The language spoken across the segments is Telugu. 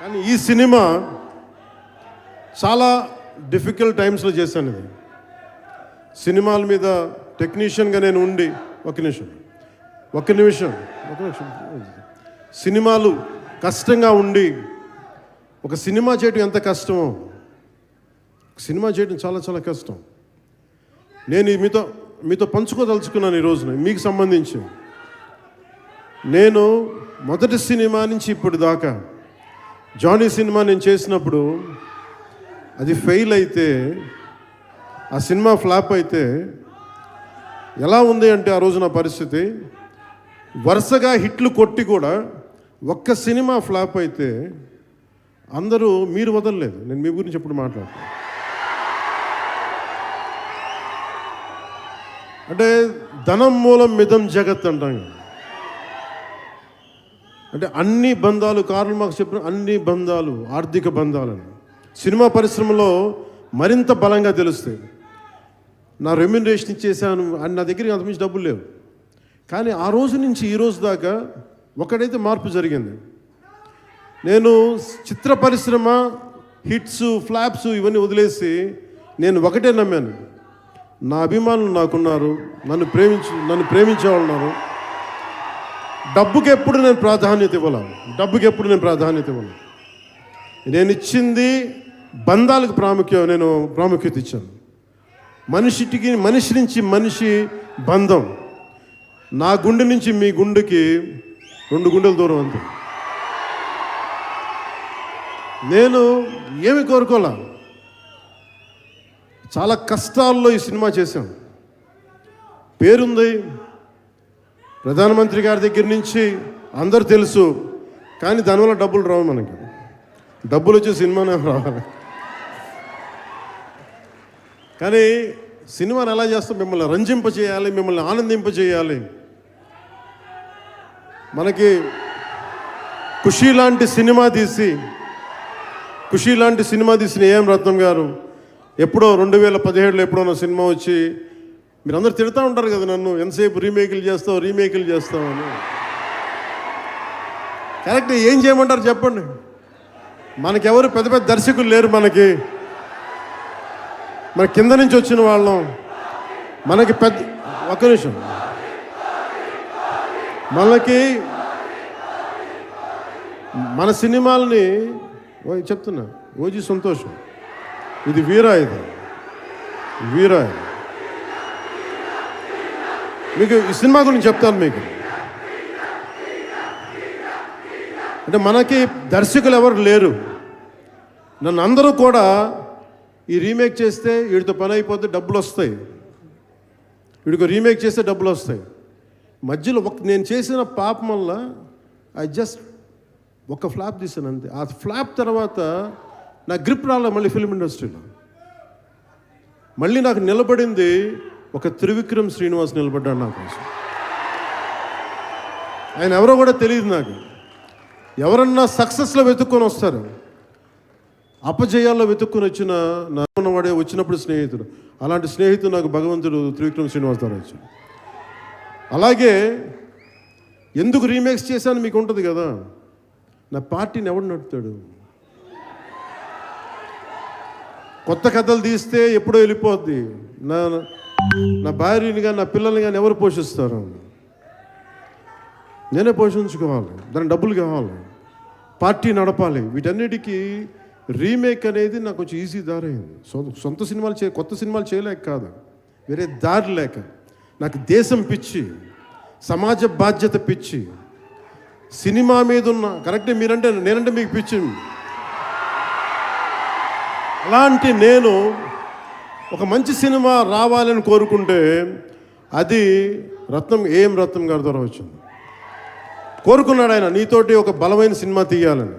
కానీ ఈ సినిమా చాలా డిఫికల్ట్ టైమ్స్లో చేశాను. ఇది సినిమాల మీద టెక్నీషియన్గా నేను ఉండి ఒక నిమిషం సినిమాలు కష్టంగా ఉండి ఒక సినిమా చేయడం ఎంత కష్టమో, సినిమా చేయడం చాలా చాలా కష్టం. నేను మీతో పంచుకోదలుచుకున్నాను ఈ రోజున. మీకు సంబంధించి నేను మొదటి సినిమా నుంచి ఇప్పుడు దాకా జానీ సినిమా నేను చేసినప్పుడు అది ఫెయిల్ అయితే, ఆ సినిమా ఫ్లాప్ అయితే ఎలా ఉంది అంటే ఆ రోజు నా పరిస్థితి, వరుసగా హిట్లు కొట్టి కూడా ఒక్క సినిమా ఫ్లాప్ అయితే అందరూ మీరు వదలలేదు. నేను మీ గురించి ఎప్పుడు మాట్లాడతాను అంటే ధనం మూలం మిదం జగత్ అంటాం. అంటే అన్ని బంధాలు, కార్ల్ మార్క్స్ చెప్పిన అన్ని బంధాలు ఆర్థిక బంధాలని సినిమా పరిశ్రమలో మరింత బలంగా తెలుస్తాయి. నా రెమ్యునరేషన్ ఇచ్చేసాను అని నా దగ్గర అంతమించి డబ్బులు లేవు. కానీ ఆ రోజు నుంచి ఈ రోజు దాకా ఒకటైతే మార్పు జరిగింది. నేను చిత్ర పరిశ్రమ హిట్స్ ఫ్లాప్స్ ఇవన్నీ వదిలేసి నేను ఒకటే నమ్మాను, నా అభిమానులు నాకున్నారు, నన్ను ప్రేమించేవాళ్ళు ఉన్నారు. డబ్బుకి ఎప్పుడు నేను ప్రాధాన్యత ఇవ్వను. నేను ఇచ్చింది బంధాలకు ప్రాముఖ్యత ఇచ్చాను. మనిషి నుంచి మనిషి బంధం. నా గుండె నుంచి మీ గుండెకి 2 గుండెల దూరం అంతే. నేను ఏమి కోరుకోలే, చాలా కష్టాల్లో ఈ సినిమా చేశాను. పేరుంది, ప్రధానమంత్రి గారి దగ్గర నుంచి అందరు తెలుసు. కానీ దానివల్ల డబ్బులు రావు. మనకి డబ్బులు వచ్చే సినిమానే రావాలి. కానీ సినిమాని ఎలా చేస్తాం? మిమ్మల్ని రంజింపజేయాలి, మిమ్మల్ని ఆనందింపజేయాలి. మనకి ఖుషీ లాంటి సినిమా తీసిన ఏఎం రత్నం గారు ఎప్పుడో 2017లో ఎప్పుడో సినిమా వచ్చి మీరందరూ తిడతా ఉంటారు కదా నన్ను, ఎంతసేపు రీమేకులు చేస్తావు అని. కరెక్ట్, ఏం చేయమంటారు చెప్పండి? మనకెవరు పెద్ద పెద్ద దర్శకులు లేరు. మన కింద నుంచి వచ్చిన వాళ్ళం. మనకి ఒక్క నిమిషం, మన సినిమాలని చెప్తున్నా, ఓజీ సంతోషం, ఇది వీరా మీకు ఈ సినిమా గురించి చెప్తాను. మీకు అంటే మనకి దర్శకులు ఎవరు లేరు. నన్ను అందరూ కూడా ఈ రీమేక్ చేస్తే వీడితో పని అయిపోతే డబ్బులు వస్తాయి, వీడికి రీమేక్ చేస్తే డబ్బులు వస్తాయి. మధ్యలో నేను చేసిన పాపం వల్ల ఒక ఫ్లాప్ తీసాను అంతే. ఆ ఫ్లాప్ తర్వాత నా గ్రిప్ రాలే మళ్ళీ ఫిల్మ్ ఇండస్ట్రీలో. మళ్ళీ నాకు నిలబడింది ఒక త్రివిక్రమ్ శ్రీనివాస్ నిలబడ్డాడు నా కోసం. ఆయన ఎవరో కూడా తెలియదు నాకు. ఎవరన్నా సక్సెస్లో వెతుక్కొని వస్తారు, అపజయాల్లో వెతుక్కొని వాడే వచ్చినప్పుడు స్నేహితుడు. అలాంటి స్నేహితుడు నాకు భగవంతుడు త్రివిక్రమ్ శ్రీనివాస్ ద్వారా వచ్చాడు. అలాగే ఎందుకు రీమేక్స్ చేశాను మీకు ఉంటుంది కదా. నా పార్టీని ఎవడు నడుపుతాడు? కొత్త కథలు తీస్తే ఎప్పుడో వెళ్ళిపోద్ది. నా భార్యని కానీ నా పిల్లల్ని కానీ ఎవరు పోషిస్తారు? నేనే పోషించుకోవాలి, దానికి డబ్బులు కావాలి, పార్టీ నడపాలి. వీటన్నిటికీ రీమేక్ అనేది నాకు కొంచెం ఈజీ దారి అయింది. సొంత సినిమాలు కొత్త సినిమాలు చేయలేక కాదు, వేరే దారి లేక. నాకు దేశం పిచ్చి, సమాజ బాధ్యత పిచ్చి, సినిమా మీద ఉన్న కరెక్టే. నేనంటే మీకు పిచ్చి. అలాంటి నేను ఒక మంచి సినిమా రావాలని కోరుకుంటే అది ఏఎం రత్నం గారి ద్వారా వచ్చింది. కోరుకున్నాడు ఆయన, నీతోటి ఒక బలమైన సినిమా తీయాలని.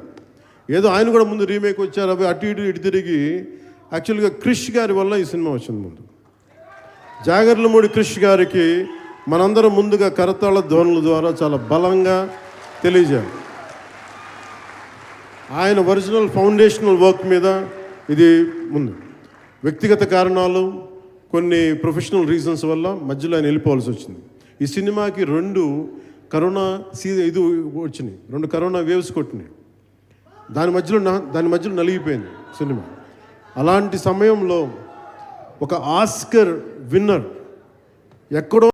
ఏదో ఆయన కూడా ముందు రీమేక్ వచ్చారు, అవి అటు ఇటు తిరిగి యాక్చువల్గా క్రిష్ గారి వల్ల ఈ సినిమా వచ్చింది. ముందు జాగర్లమూడి క్రిష్ గారికి మనందరం ముందుగా కరతాళ ధ్వనుల ద్వారా చాలా బలంగా తెలియజేయాలి. ఆయన ఒరిజినల్ ఫౌండేషనల్ వర్క్ మీద ఇది ముందు. వ్యక్తిగత కారణాలు, కొన్ని ప్రొఫెషనల్ రీజన్స్ వల్ల మధ్యలో ఆయన వెళ్ళిపోవాల్సి వచ్చింది. ఈ సినిమాకి 2 కరోనా వచ్చినాయి, 2 కరోనా వేవ్స్ కొట్టినాయి. దాని మధ్యలో నలిగిపోయింది సినిమా. అలాంటి సమయంలో ఒక ఆస్కర్ విన్నర్ ఎక్కడో